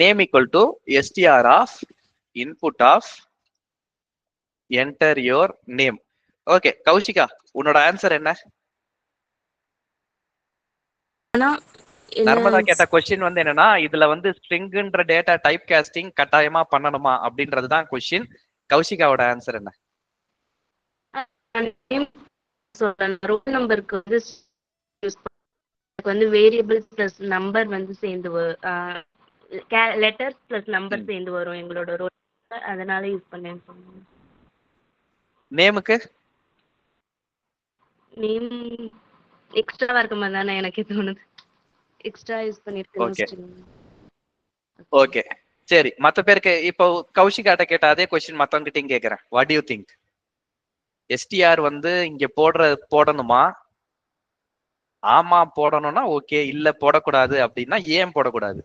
Name equal to STR of input of enter your name. Okay Kaushika, உன்னோட answer என்ன? நர்மதா கேட்ட question வந்து என்னன்னா, இதுல வந்து ஸ்ட்ரிங்ன்ற டேட்டா டைப் காஸ்டிங் கட்டாயமா பண்ணணுமா அப்படின்றதுதான் கொஸ்டின். கௌஷிகாவோட ஆன்சர் என்ன? ரோல் நம்பருக்கு வந்து வேரியபிள் பிளஸ் நம்பர் வந்து சேர்ந்து லெட்டர்ஸ் பிளஸ் நம்பர் சேர்ந்து வரும் எங்களோட ரோல், அதனால யூஸ் பண்ணேன். நேமுக்கு நேம் எக்ஸ்ட்ராவா இருக்க மாதிரி தானே எனக்கு தோணுது. எக்ஸ்ட்ரா யூஸ் பண்ணிருக்கேன். ஓகே சரி, மத்த பேருக்கு இப்போ கௌஷிகாட்ட கேட்ட அதே கொஸ்டின் மத்தவங்க கிட்டயும் கேக்குறேன். What to you think? STR வந்து இங்க போடணுமா? ஆமா போடணும்னா ஓகே, இல்ல போடக்கூடாது அப்படின்னா ஏன் போடக்கூடாது?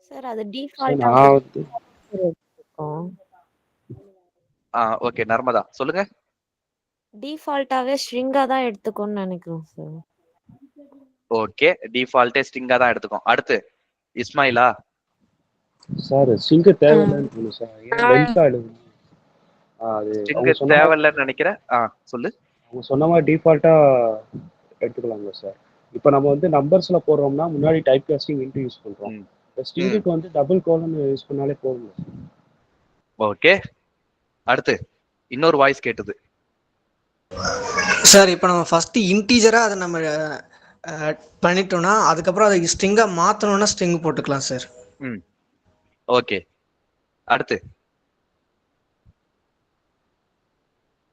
சார் அது டிஃபால்ட் ஓகே நர்மதா சொல்லுங்க. டிஃபால்ட்டாவே ஸ்ட்ரிங்கா தான் எடுத்துக்கோன்னு நினைக்கிறோம் சார். ஓகே, டிஃபால்ட்டே ஸ்ட்ரிங்கா தான் எடுத்துக்கோம். அடுத்து இஸ்மாயிலா? சார் ஸ்ட்ரிங் தேவையில்லைன்னு சார். ஏன் லென்த்தா எழுதுங்க? அது ஸ்ட்ரிங் தேவையில்லைன்னு நினைக்கிறேன். சொல்லு. அவங்க சொன்ன மாதிரி டிஃபால்ட்டா எடுத்துக்கலாங்களா சார்? இப்போ நம்ம வந்து நம்பர்ஸ்ல போடுறோம்னா முன்னாடி டைப் காஸ்டிங் இன்ட்டு யூஸ் பண்றோம். ஸ்ட்ரிங்குக்கு வந்து டபுள் கோலன் யூஸ் பண்ணாலே போதும். ஓகே அடுத்து இன்னொரு வாய்ஸ் கேட்டது சார். இப்போ நம்ம ஃபர்ஸ்ட் இன்டீஜரா அதை நம்ம பண்ணிட்டோம்னா அதுக்கப்புறம் அதை ஸ்ட்ரிங்கா மாத்தணும்னா ஸ்ட்ரிங் போட்டுக்கலாம் சார். ஓகே அடுத்து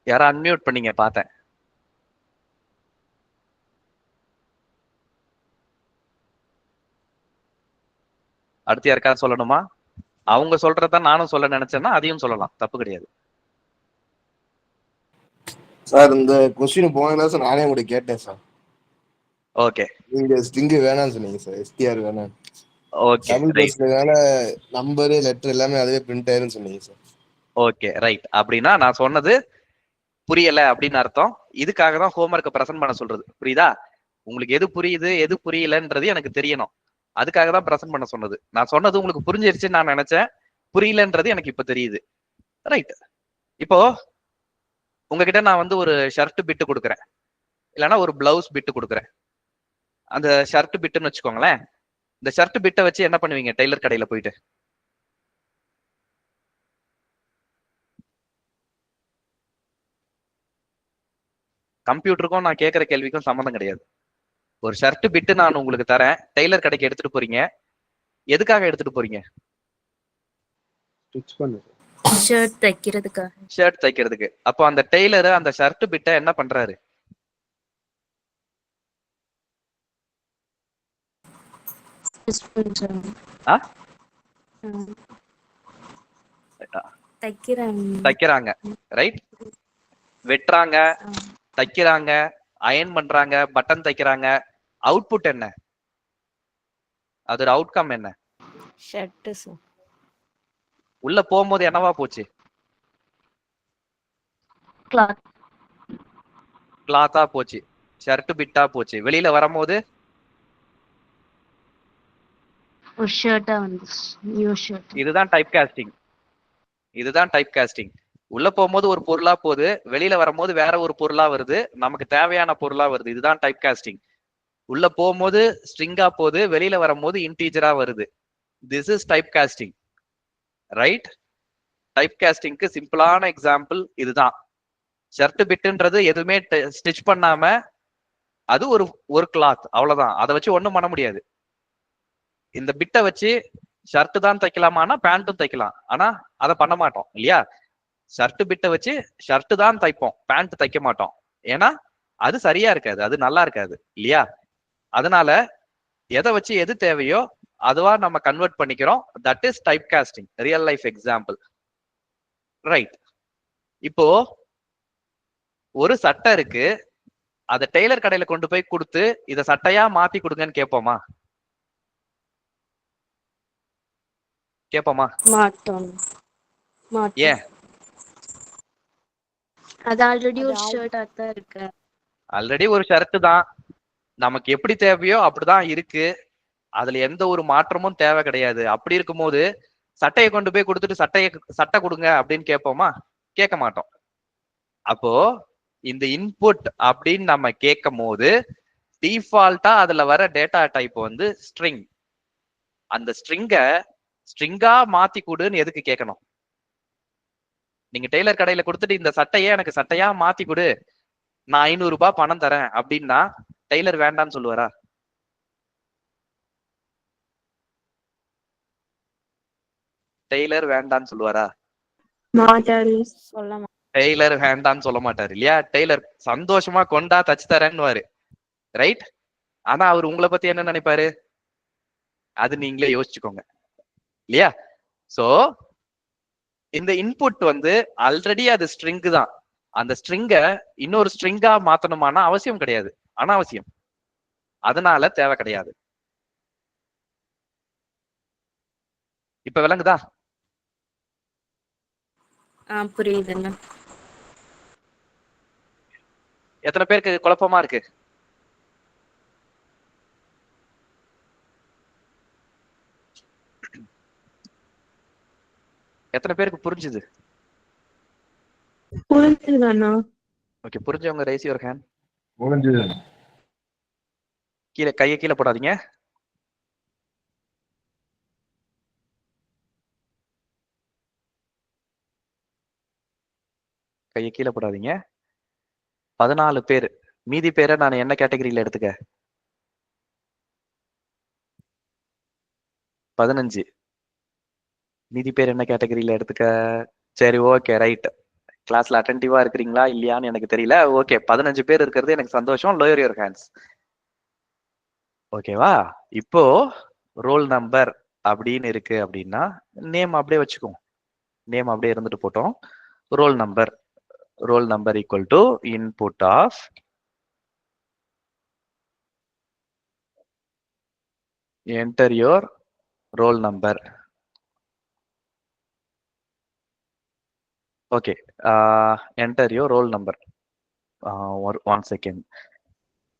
யாரா அன்மியூட் பண்ணீங்க பார்த்தேன். அடுத்து யாருக்காவது சொல்லணுமா? அவங்க சொல்றதான் நானும் சொல்ல நினைச்சேன்னா அதையும் சொல்லலாம், தப்பு கிடையாது. சார் இந்த கொஸ்டின் போனா சார் நானே கூட கேட்டேன் சார். ஓகே நீங்க ஸ்ட்ரிங் வேணாம்னு சொன்னீங்க சார், எஸ்டிஆர் வேணாம். ஓகே டபுள் கோட்ஸ்னால நம்பர் லெட்டர் எல்லாமே அதுவே பிரிண்ட் ஆயிரும்னு சொன்னீங்க சார். Okay right. அப்படின்னா நான் சொன்னது புரியல அப்படின்னு அர்த்தம். இதுக்காக தான் ஹோம்ஒர்க்கை பிரசன்ட் பண்ண சொல்றது, புரியுதா? உங்களுக்கு எது புரியுது எது புரியலன்றது எனக்கு தெரியணும், அதுக்காக தான் பிரசன்ட் பண்ண சொன்னது. நான் சொன்னது உங்களுக்கு புரிஞ்சிருச்சுன்னு நான் நினைச்சேன், புரியலன்றது எனக்கு இப்ப தெரியுது. ரைட். இப்போ உங்ககிட்ட நான் வந்து ஒரு ஷர்ட் பிட்டு கொடுக்குறேன், இல்லைன்னா ஒரு பிளவுஸ் பிட்டு கொடுக்குறேன். அந்த ஷர்ட் பிட்டுன்னு வச்சுக்கோங்களேன். இந்த ஷர்ட் பிட்டை வச்சு என்ன பண்ணுவீங்க டெய்லர் கடையில போயிட்டு? கம்ப்யூட்டருக்கும் நான் கேட்கிற கேள்விக்கும் சம்மந்தம் கிடையாது. ஒரு ஷர்ட் பிட்டு நான் உங்களுக்கு தரேன், டெய்லர் கடைக்கு எடுத்துட்டு போறீங்க. எதுக்காக எடுத்துட்டு போறீங்க? ஷர்ட் தைக்கிறதுக்காக. ஷர்ட் தைக்கிறதுக்கு. அப்போ அந்த டெய்லர் அந்த ஷர்ட் பிட்டை என்ன பண்றாரு? தைக்கிறாங்க, ரைட்? வெட்டுறாங்க, தைக்கிறாங்க, அயன் பண்றாங்க, பட்டன் தைக்கிறாங்க. அவுட்புட் என்ன? அதோட அவுட்கம் என்ன? ஷர்ட். உள்ள போகும்போது என்னவா போச்சு? கிளாத்தா போச்சு, ஷர்ட் பிட்டா போச்சு. வெளியில வரும்போது இதுதான் டைப் காஸ்டிங். இதுதான் டைப் காஸ்டிங். உள்ள போகும்போது ஒரு பொருளா போகுது, வெளியில வரும்போது வேற ஒரு பொருளா வருது, நமக்கு தேவையான பொருளா வருது. இதுதான் டைப் காஸ்டிங். உள்ள போகும்போது ஸ்ட்ரிங்கா போகுது, வெளியில வரும்போது இன்டீஜரா வருது. This is type casting, right? Type காஸ்டிங்க்கு சிம்பிளான எக்ஸாம்பிள் இதுதான். ஷர்ட் பிட்டுன்றது எதுவுமே ஸ்டிச் பண்ணாம அது ஒரு கிளாத், அவ்வளவுதான். அதை வச்சு ஒண்ணும் பண்ண முடியாது. இந்த பிட்டை வச்சு ஷர்ட் தான் தைக்கலாமானா பேண்ட்டும் தைக்கலாம், ஆனா அதை பண்ண மாட்டோம் இல்லையா? ஷர்ட் பிட்டை வச்சு ஷர்ட் தான் தைப்போம், பேண்ட் தைக்க மாட்டோம். ஏன்னா அது சரியா இருக்காது, அது நல்லா இருக்காது இல்லையா? அதனால எதை வச்சு எது தேவையோ அதுவா நம்ம கன்வெர்ட் பண்ணிக்கிறோம். That is type costing, real life example, right? இப்போ ஒரு சட்டை இருக்கு, அதை டெய்லர் கடையில கொண்டு போய் கொடுத்து இதை சட்டையா மாத்தி கொடுங்கன்னு கேட்போமா? கேட்போமா? மாட்டோம். ஏன்? அது ஆல்ரெடி ஒரு ஷர்ட்டா தான் இருக்கு. ஆல்ரெடி ஒரு ஷர்ட் தான், நமக்கு எப்படி தேவையோ அப்படிதான் இருக்கு. அதுல எந்த ஒரு மாற்றமும் தேவை கிடையாது. அப்படி இருக்கும்போது சட்டையை கொண்டு போய் கொடுத்துட்டு சட்டை கொடுங்க அப்படின்னு கேட்போமா? கேட்க மாட்டோம். அப்போ இந்த இன்புட் அப்படின்னு நம்ம கேட்கும் போது டிஃபால்ட்டா அதுல வர டேட்டா டைப் வந்து ஸ்ட்ரிங். அந்த ஸ்ட்ரிங்கா மாத்தி கொடுன்னு எதுக்கு கேட்கணும்? நீங்க டெய்லர் கடையில கொடுத்துட்டு இந்த சட்டையே எனக்கு சட்டையா மாத்தி கொடு, நான் 500 ரூபாய் பணம் தரேன் அப்படின்னா டெய்லர் வேண்டான்னு சொல்லுவாரா? டெய்லர் வேண்டான்னு சொல்லுவாரா? சொல்ல டெய்லர் வேண்டான்னு சொல்ல மாட்டாரு இல்லையா? டெய்லர் சந்தோஷமா கொண்டா தச்சு தரேன்னு, ரைட்? ஆனா அவர் உங்களை பத்தி என்ன நினைப்பாரு? அது நீங்களே யோசிச்சுக்கோங்க இல்லையா? சோ இந்த இன்புட் வந்து ஆல்ரெடி அது ஸ்ட்ரிங் தான். அந்த ஸ்ட்ரிங்க இன்னொரு ஸ்ட்ரிங்கா மாத்தணுமான அவசியம் கிடையாது, அனாவசியம். அதனால தேவை கிடையாது. இப்ப விளங்குதா? புரியுதுங்க. எத்தனை பேருக்கு குழப்பமா இருக்கு? எத்தனை பேருக்கு புரிஞ்சுது? புரிஞ்சுதாண்ணா? ஓகே, புரிஞ்சவங்க ரைஸ் யுவர் ஹேண்ட். முடிஞ்சது. கையை கீழே போடாதீங்க. கையை கீழே போடாதீங்க. 14 பேர். மீதி பேரை நான் என்ன கேட்டகரியில எடுத்துக்க? 15. மீதி பேர் என்ன கேட்டகரியில எடுத்துக்க? சரி, ஓகே, ரைட். கிளாஸ்ல அட்டென்டிவா இருக்கிறீங்களா இல்லையான்னு எனக்கு தெரியல. ஓகே, 15 பேர் இருக்கிறது எனக்கு சந்தோஷம். Lower your hands. ஓகேவா? இப்போ ரோல் நம்பர் அப்படின்னு இருக்கு அப்படின்னா நேம் அப்படியே வச்சுக்கோங்க. நேம் அப்படியே இருந்துட்டு போட்டோம். Roll number equal to input of enter your roll number. Okay, enter your roll number. One second.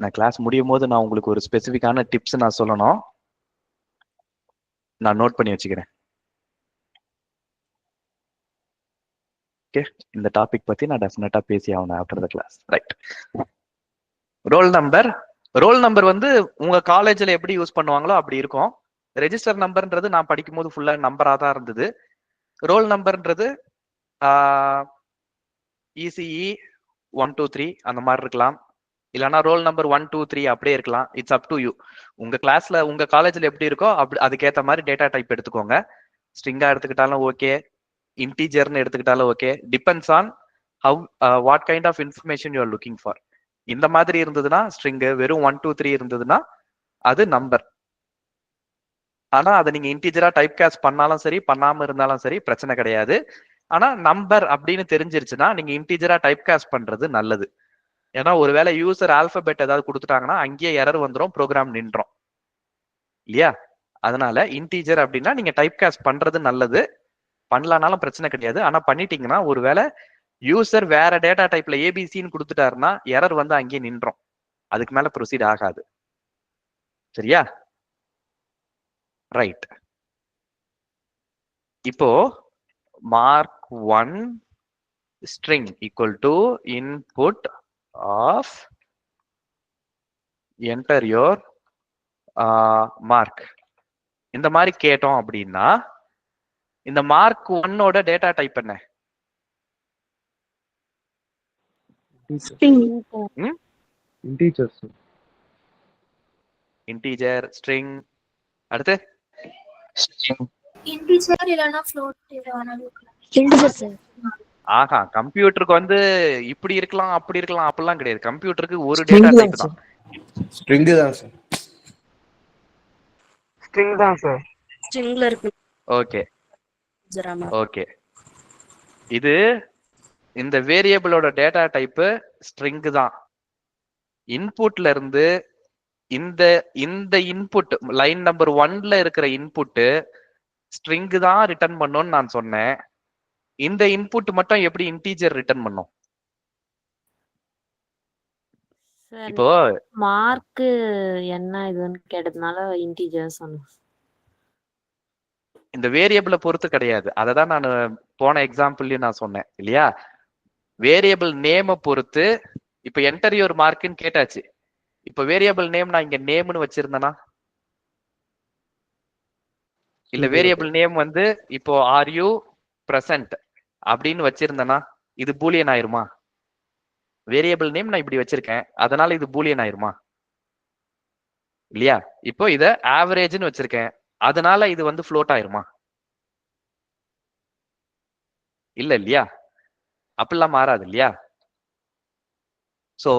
நான் கிளாஸ் முடியும் போது நான் உங்களுக்கு ஒரு ஸ்பெசிஃபிக்கான டிப்ஸ் நான் சொல்லணும். நான் நோட் பண்ணி வச்சுக்கிறேன். ஓகே, இந்த டாபிக் பத்தி நான் டெஃபினட்டா பேசி ஆகணும் after the class. Right. Roll number வந்து உங்க காலேஜ்ல எப்படி யூஸ் பண்ணுவாங்களோ அப்படி இருக்கும். ரெஜிஸ்டர் நம்பர்ன்றது நான் படிக்கும் போது ஃபுல்லா நம்பரா தான் இருந்தது. ரோல் நம்பர்ன்றது இசிஇ 1 2 3 அந்த மாதிரி இருக்கலாம். இல்லைன்னா ரோல் நம்பர் 1 2 3 அப்படியே இருக்கலாம். It's up to you. உங்க கிளாஸ்ல உங்க காலேஜ்ல எப்படி இருக்கோ அப்படி அதுக்கேற்ற மாதிரி டேட்டா டைப் எடுத்துக்கோங்க. ஸ்ட்ரிங்கா எடுத்துக்கிட்டாலும் ஓகே, இன்டீஜர்னு எடுத்துக்கிட்டாலும் okay. Depends on how what kind of information you are looking for. இந்த மாதிரி இருந்ததுன்னா ஸ்ட்ரிங், வெறும் 1 2 3 இருந்ததுன்னா அது நம்பர். ஆனா அதை நீங்க இன்டீஜரா டைப் காஸ்ட் பண்ணாலும் சரி, பண்ணாம இருந்தாலும் சரி, பிரச்சனை கிடையாது. ஆனா நம்பர் அப்படின்னு தெரிஞ்சிருச்சுன்னா நீங்க இன்டீஜரா டைப் காஸ்ட் பண்றது நல்லது. ஏன்னா ஒருவேளை யூசர் ஆல்பபெட் ஏதாவது கொடுத்துட்டாங்கன்னா அங்கேயே எரர் வந்துடும், ப்ரோக்ராம் நின்றோம் இல்லையா? அதனால இன்டீஜர் அப்படின்னா நீங்க டைப் காஸ்ட் பண்றது நல்லது. பண்ணலனாலும் பிரச்சனை கிடையாது. ஆனா பண்ணிட்டீங்கன்னா ஒருவேளை யூசர் வேற டேட்டா டைப்ல ஏபிசின்னு கொடுத்துட்டாருன்னா எரர் வந்து அங்கேயே நின்றோம், அதுக்கு மேல ப்ரொசீட் ஆகாது. சரியா? ரைட். இப்போ mark 1 string equal to input of enter your mark. இந்த மாதிரி கேட்டோம் அப்படின்னா இந்த மார்க் 1ஓட டேட்டா டைப் என்ன? Integer, string. அடுத்து இன்டிஜர் இல்லனா ஃப்ளோட் ஏதாவது இன்டிஜர் சார். ஆஹா, கம்ப்யூட்டருக்கு வந்து இப்படி இருக்கலாம் அப்படி இருக்கலாம் அப்படிலாம் கிடையாது. கம்ப்யூட்டருக்கு ஒரு டேட்டா டைப் தான். ஸ்ட்ரிங் தான் சார். ஸ்ட்ரிங் தான் சார். ஸ்ட்ரிங்ல இருக்கு. ஓகே ஓகே, இது இந்த வேரியபிளோட டேட்டா டைப் ஸ்ட்ரிங் தான். இன்புட்ல இருந்து இந்த இந்த இன்புட் லைன் நம்பர் 1ல இருக்கிற இன்புட் ஸ்ட்ரிங் தான் ரிட்டர்ன் பண்ணணும்னு நான் சொன்னேன். இந்த இன்புட் மட்டும் எப்படி இன்டீஜர் ரிட்டர்ன் பண்ணும்? சார் இப்போ மார்க்கு என்ன இதுன்னு கேட்டதுனால இன்டீஜர் சொன்னேன். இந்த வேரியபிளை பொறுத்து கிடையாது. அதை தான் நான் போன எக்ஸாம்பிள்லயும் நான் சொன்னேன் இல்லையா? வேரியபிள் நேமை பொறுத்து இப்ப என்டர் யுவர் மார்க்குன்னு கேட்டாச்சு. இப்ப வேரியபிள் நேம் நான் இங்க நேம்னு வச்சிருந்தேனா, இல்ல வேரியபிள் நேம் வந்து இப்போ ஆர் யூ பிரசன்ட் அப்படின்னு வச்சிருந்தேனா இது பூலியன் ஆயிருமா? வேரியபிள் நேம் நான் இப்படி வச்சிருக்கேன், அதனால இது பூலியன் ஆயிருமா? இல்லையா? இப்போ இத ஆவரேஜ்னு வச்சிருக்கேன், அதனால இது வந்து ஃப்ளோட் ஆயிருமா? இல்ல இல்லையா? அப்படிலாம் மாறாது இல்லையா? சோ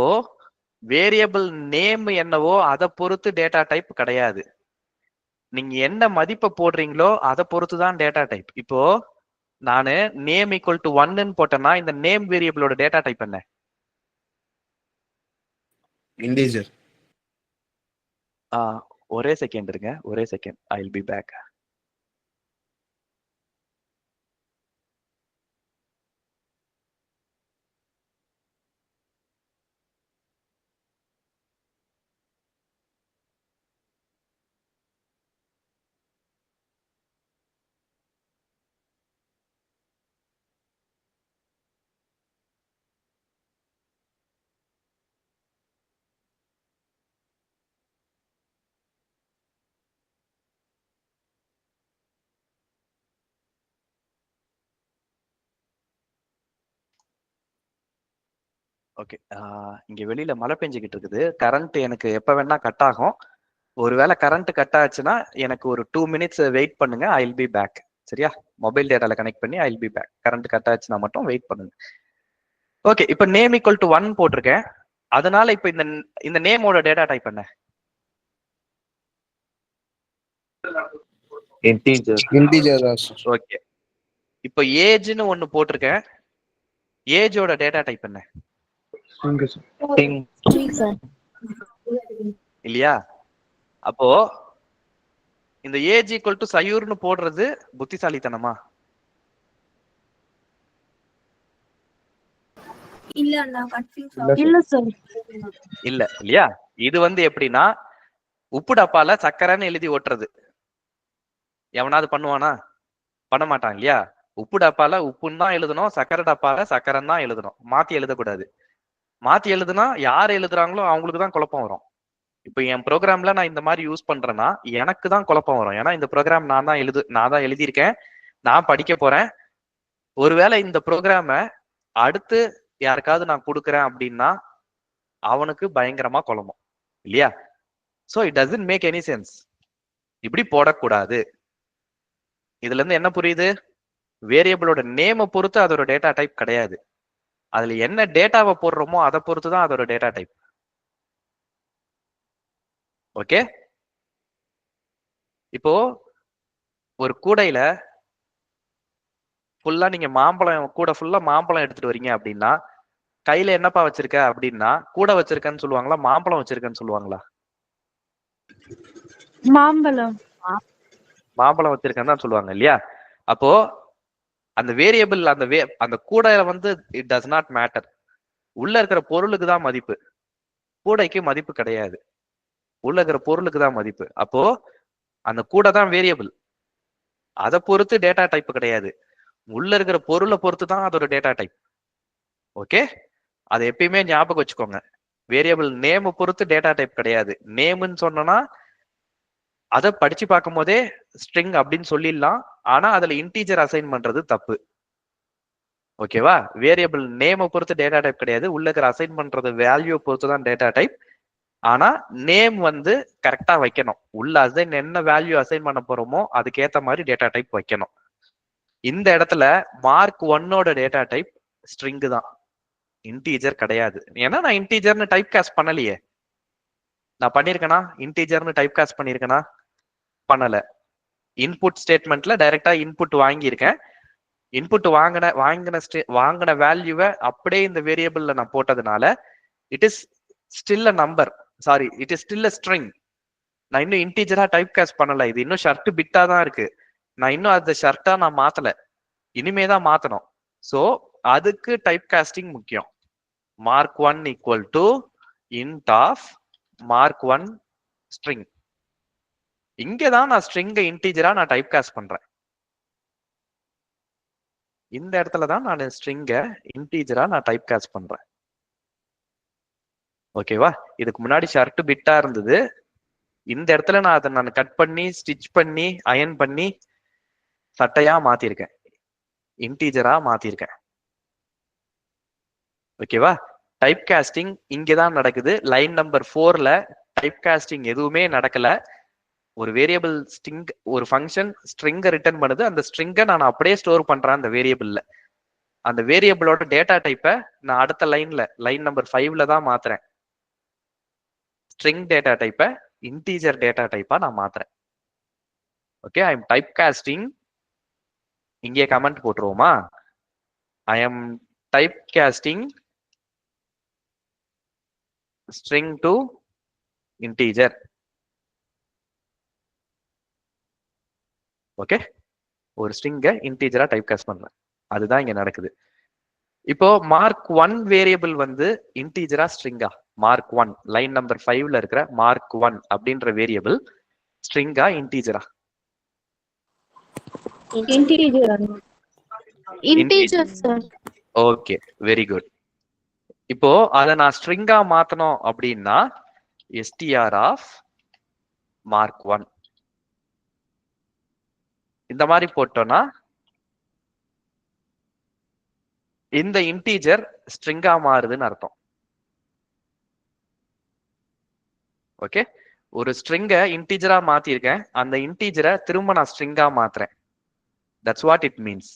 வேரியபிள் நேம் என்னவோ அதை பொறுத்து டேட்டா டைப் கிடையாது. நீங்க என்ன மதிப்பை போடுறீங்களோ அதை பொறுத்து தான் டேட்டா டைப். இப்போ நானு நேம் ஈக்குவல் டு 1ன்னு போட்டேன்னா இந்த நேம் வேரியபிளோட டேட்டா டைப் என்ன? இண்டீஜர். ஒரே செகண்ட் இருங்க, ஒரே second, I will be back. Okay, இங்க வெளியில மழை பெஞ்சுக்கிட்டு இருக்குது. கரண்ட் எனக்கு எப்ப வேணா கட் ஆகும். ஒருவேளை கரண்ட் கட் ஆச்சுன்னா எனக்கு ஒரு 2 மினிட்ஸ் வெயிட் பண்ணுங்க, ஐ வில் பி பேக். சரியா? மொபைல் டேட்டால கனெக்ட் பண்ணி I will be back. Current cut ஆச்சுன்னா மட்டும் வெயிட் பண்ணுங்க. ஓகே, இப்போ நேம் ஈக்குவல் டு 1 போட்டிருக்கேன், அதனால இப்போ இந்த நேமோட டேட்டா டைப் என்ன? இண்டீஜர் தான் சார். ஓகே, இப்போ ஏஜ்னு ஒன்னு போட்டிருக்கேன், ஏஜோட டேட்டா டைப் என்ன? இல்லையா? அப்போ இந்த ஏஜ் ஈக்குவல் டு சயூர்னு போடுறது புத்திசாலித்தனமா? இல்ல கன்ஃபியூஸ் இல்ல சார். இல்ல இல்லையா? இது வந்து எப்படின்னா உப்பு டப்பால சக்கரைன்னு எழுதி ஓட்டுறது. எவனாவது பண்ணுவானா? பண்ண மாட்டான் இல்லையா? உப்பு டப்பால உப்புன்னு தான் எழுதணும், சக்கரை டப்பால சக்கரைன்னு தான் எழுதணும், மாத்தி எழுதக்கூடாது. மாத்தி எழுதுனா யார் எழுதுறாங்களோ அவங்களுக்கு தான் குழப்பம் வரும். இப்போ என் ப்ரோக்ராம்ல நான் இந்த மாதிரி யூஸ் பண்றேன்னா எனக்கு தான் குழப்பம் வரும். ஏன்னா இந்த ப்ரோக்ராம் நான் தான் எழுதியிருக்கேன், நான் படிக்க போறேன். ஒருவேளை இந்த ப்ரோக்ராம அடுத்து யாருக்காவது நான் கொடுக்குறேன் அப்படின்னா அவனுக்கு பயங்கரமா குழம்பும் இல்லையா? So it doesn't make any sense. இப்படி போடக்கூடாது. இதுல இருந்து என்ன புரியுது? வேரியபிளோட நேமை பொறுத்து அதோட டேட்டா டைப் கிடையாது. அதுல என்ன டேட்டாவை போடுறோமோ அதை பொறுத்து தான் அதோட டேட்டா டைப். ஓகே, இப்போ ஒரு கூடையில ஃபுல்லா நீங்க மாம்பழம், கூட ஃபுல்லா மாம்பழம் எடுத்துட்டு வரீங்க அப்படின்னா கையில என்னப்பா வச்சிருக்க அப்படின்னா கூட வச்சிருக்கேன்னு சொல்லுவாங்களா, மாம்பழம் வச்சிருக்கேன்னு சொல்லுவாங்களா? மாம்பழம். மாம்பழம் வச்சிருக்கேன்னு தான் சொல்லுவாங்க இல்லையா? அப்போ அந்த வேரியபிள் அந்த கூடையில வந்து இட் டஸ் நாட் மேட்டர். உள்ள இருக்கிற பொருளுக்கு தான் மதிப்பு, கூடைக்கு மதிப்பு கிடையாது. உள்ள இருக்கிற பொருளுக்கு தான் மதிப்பு. அப்போ அந்த கூடை தான் வேரியபிள், அதை பொறுத்து டேட்டா டைப் கிடையாது. உள்ள இருக்கிற பொருளை பொறுத்து தான் அதோட டேட்டா டைப். ஓகே, அதை எப்பயுமே ஞாபகம் வச்சுக்கோங்க. வேரியபிள் நேம் பொறுத்து டேட்டா டைப் கிடையாது. நேம்னு சொன்னா அதை படிச்சு பார்க்கும் போதே ஸ்ட்ரிங் அப்படின்னு சொல்லிடலாம், ஆனா அதுல இன்டீஜர் அசைன் பண்றது தப்பு. ஓகேவா? வேரியபிள் நேமை பொறுத்து டேட்டா டைப் கிடையாது, உள்ள இருக்கிற அசைன் பண்றது வேல்யூ பொறுத்து தான் டேட்டா டைப். ஆனா நேம் வந்து கரெக்டா வைக்கணும். உள்ள அசைன் என்ன வேல்யூ அசைன் பண்ண போறோமோ அதுக்கேத்த மாதிரி டேட்டா டைப் வைக்கணும். இந்த இடத்துல மார்க் 1ஓட டேட்டா டைப் ஸ்ட்ரிங் தான், இன்டீஜர் கிடையாது. ஏன்னா நான் இன்டீஜர்னு டைப் காஸ்ட் பண்ணலையே. நான் பண்ணிருக்கேனா? இன்டீஜர்னு டைப் காஸ்ட் பண்ணிருக்கேனா? பண்ணல. இன்புட் ஸ்டேட்மெண்ட்ல டைரக்டா இன்புட் வாங்கியிருக்கேன். இன்புட் வாங்கின வேல்யூவை அப்படியே இந்த வேரியபிள்ல நான் போட்டதுனால it is still a number, sorry it is still a string. நான் இன்னும் இன்டீஜரா டைப் காஸ்ட் பண்ணல, இது இன்னும் ஷர்ட் பிட்டா தான் இருக்கு. நான் இன்னும் அந்த ஷர்ட்டா நான் மாத்தல, இனிமே தான் மாத்தணும். ஸோ அதுக்கு டைப் காஸ்டிங் முக்கியம். Mark 1 equal to int of mark 1 string. இங்கதான் நான் ஸ்ட்ரிங்கை இன்டீஜரா நான் டைப் காஸ்ட் பண்றேன். இந்த இடத்துல தான் நான் ஸ்ட்ரிங்கை இன்டீஜரா நான் டைப் காஸ்ட் பண்றேன். ஓகேவா? இதுக்கு முன்னாடி ஷர்ட் பிட்டா இருந்தது. இந்த இடத்துல நான் அதை நான் கட் பண்ணி ஸ்டிச் பண்ணி அயன் பண்ணி சட்டையா மாத்திருக்கேன், இன்டீஜரா மாத்திருக்கேன். ஓகேவா? டைப் காஸ்டிங் இங்கதான் நடக்குது. லைன் நம்பர் 4ல டைப் காஸ்டிங் எதுவுமே நடக்கல. ஒரு வேரியபிள் ஸ்ட்ரிங், ஒரு ஃபங்க்ஷன் ஸ்ட்ரிங்கை ரிட்டர்ன் பண்ணுது. அந்த ஸ்ட்ரிங்கை நான் அப்படியே ஸ்டோர் பண்றேன் அந்த வேரியபிள்ல. அந்த வேரியபிளோட டேட்டா டைப்பை நான் அடுத்த லைன்ல, லைன் நம்பர் 5ல தான் மாத்துறேன். ஸ்ட்ரிங் டேட்டா டைப்பை இன்டீஜர் டேட்டா டைப்பா நான் மாத்துறேன். Okay, I am type casting. இங்கே கமெண்ட் போட்டுருவோமா? I am type casting string to integer. Okay, ஒரு ஸ்ட்ரிங்கை இன்டீஜரா டைப் காஸ்ட் பண்றேன். அதுதான் இங்க நடக்குது. இப்போ மார்க் 1 வேரியபிள் வந்து இன்டீஜரா ஸ்ட்ரிங்கா? மார்க் 1 லைன் நம்பர் 5ல இருக்கிற மார்க் 1 அப்படின்ற வேரியபிள் ஸ்ட்ரிங்கா இன்டீஜரா? Integer sir. Okay, very good. இப்போ அதை நான் ஸ்ட்ரிங்கா மாத்தணும் அப்படின்னா str ஆஃப் மார்க் 1 இந்த மாதிரி போட்டோம்னா இந்த இன்டீஜர் ஸ்ட்ரிங்கா மாறுதுன்னு அர்த்தம். ஓகே, ஒரு ஸ்ட்ரிங்கை இன்டீஜரா மாத்திருக்கேன், அந்த இன்டீஜரை திரும்ப நான் ஸ்ட்ரிங்கா மாத்துறேன். That's what it means.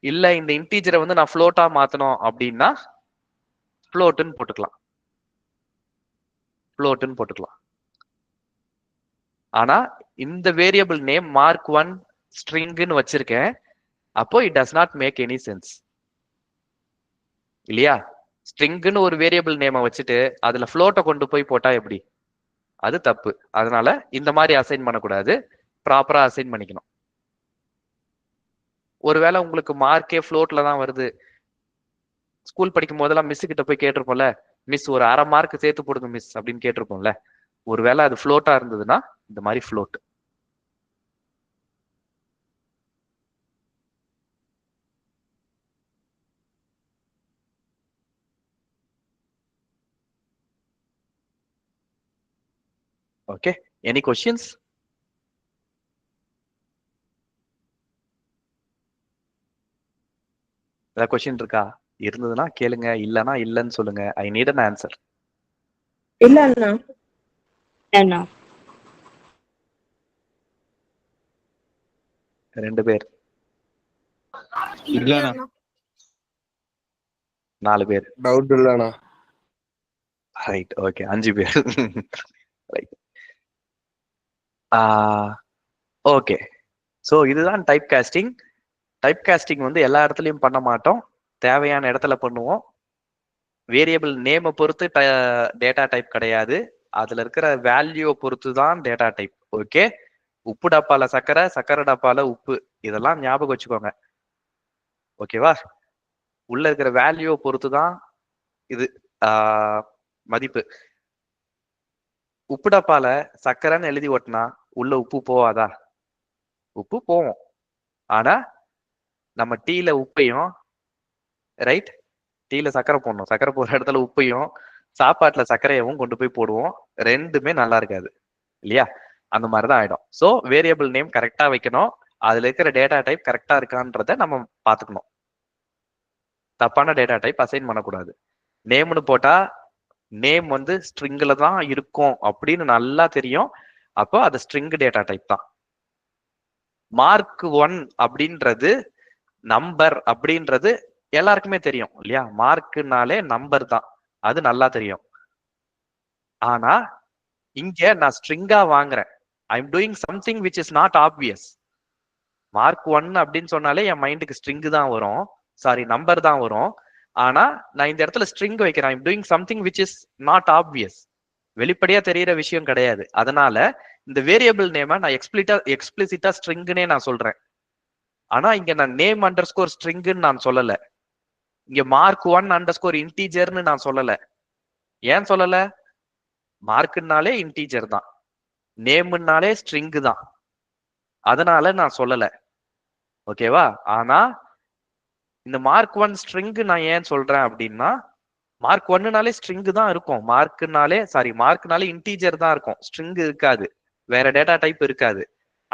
இல்ல இந்த இன்டீஜரை வந்து நான் ஃப்ளோட்டா மாத்தணும் அப்படின்னா ஃப்ளோட்டுன்னு போட்டுக்கலாம், ஃப்ளோட்டுன்னு போட்டுக்கலாம். ஆனா இந்த வேரியபிள் நேம் மார்க் 1 ஸ்ட்ரிங்னு வச்சிருக்கேன். அப்போ it does not make any sense இல்லையா? ஸ்ட்ரிங்னு ஒரு வேரியபிள் நேமை வச்சுட்டு அதுல ஃப்ளோட்டை கொண்டு போய் போட்டா எப்படி? அது தப்பு. அதனால இந்த மாதிரி அசைன் பண்ணக்கூடாது, ப்ராப்பரா அசைன் பண்ணிக்கணும். ஒருவேளை உங்களுக்கு மார்க்கே ஃப்ளோட்ல தான் வருது, ஸ்கூல் படிக்கும் போதெல்லாம் மிஸ் கிட்ட போய் கேட்டிருப்போம்ல, மிஸ் ஒரு அரை மார்க் சேர்த்து போடுங்க மிஸ் அப்படின்னு கேட்டிருப்போம்ல. ஒருவேளை அது ஃப்ளோட்டா இருந்ததுன்னா இந்த மாதிரி ஃப்ளோட். Okay, any questions? ஏதாவது கொஸ்டின் இருக்கா? இருந்ததுன்னா கேளுங்க, இல்லைன்னா இல்லைன்னு சொல்லுங்க. I need an answer. இல்ல அண்ணா. அண்ணா 2 பேர், இல்லண்ணா. 4 பேர், டவுட் இல்லண்ணா. ரைட். ஓகே, 5 பேர். ரைட். ஓகே, ஸோ இதுதான் டைப் காஸ்டிங். டைப் காஸ்டிங் வந்து எல்லா இடத்துலையும் பண்ண மாட்டோம், தேவையான இடத்துல பண்ணுவோம். வேரியபிள் நேமை பொறுத்து டேட்டா டைப் கிடையாது, அதுல இருக்கிற வேல்யூவை பொறுத்து தான் டேட்டா டைப். ஓகே, உப்பு டப்பால சக்கரை, சக்கரை டப்பால உப்பு, இதெல்லாம் ஞாபகம் வச்சுக்கோங்க. ஓகேவா? உள்ள இருக்கிற வேல்யூவை பொறுத்து தான் இது மதிப்பு. உப்பு டப்பால சக்கரைன்னு எழுதி ஓட்டினா உள்ள உப்பு போவாதா? உப்பு போவோம். ஆனா நம்ம டீல உப்பையும், ரைட், டீல சக்கரை போடணும், சக்கரை போடுற இடத்துல உப்பையும் சாப்பாட்டுல சர்க்கரையவும் கொண்டு போய் போடுவோம், ரெண்டுமே நல்லா இருக்காது இல்லையா? அந்த மாதிரிதான் ஆயிடும். ஸோ வேரியபிள் நேம் கரெக்டா வைக்கணும், அதுல இருக்கிற டேட்டா டைப் கரெக்டா இருக்கான்றத நம்ம பாத்துக்கணும். தப்பான டேட்டா டைப் அசைன் பண்ணக்கூடாது. நேம்னு போட்டா நேம் வந்து ஸ்ட்ரிங்ல தான் இருக்கும் அப்படின்னு நல்லா தெரியும், அப்போ அது ஸ்ட்ரிங் டேட்டா டைப் தான். மார்க் 1 அப்படின்றது நம்பர் அப்படின்றது எல்லாருக்குமே தெரியும் இல்லையா? மார்க்குனாலே நம்பர் தான், அது நல்லா தெரியும். ஆனா இங்க நான் ஸ்ட்ரிங்கா வாங்குறேன். I am doing something which is not obvious. Mark 1 அப்படின்னு சொன்னாலே என் மைண்டுக்கு ஸ்ட்ரிங் தான் வரும், சாரி நம்பர் தான் வரும். ஆனா நான் இந்த இடத்துல ஸ்ட்ரிங் வைக்கிறேன். I am doing something which is not obvious, வெளிப்படையா தெரியற விஷயம் கிடையாது. அதனால இந்த வேரியபிள் நேமை நான் எக்ஸ்பிளிசிட்டா ஸ்ட்ரிங்னே நான் சொல்றேன். ஆனா இங்க நான் நேம் அண்டர் ஸ்கோர் ஸ்ட்ரிங்னு நான் சொல்லல, இங்க மார்க் 1 அண்டர் ஸ்கோர் இன்டீஜர்னு நான் சொல்லல. ஏன் சொல்லல? மார்க்குனாலே இன்டீஜர் தான், நேம்னாலே ஸ்ட்ரிங் தான். அதனால நான் சொல்லல. ஓகேவா? ஆனா இந்த மார்க் 1 ஸ்ட்ரிங் நான் ஏன் சொல்றேன் அப்படின்னா, மார்க் 1னாலே ஸ்ட்ரிங் தான் இருக்கும். மார்க்னாலே இன்டீஜர் தான் இருக்கும், ஸ்ட்ரிங் இருக்காது, வேற டேட்டா டைப் இருக்காது.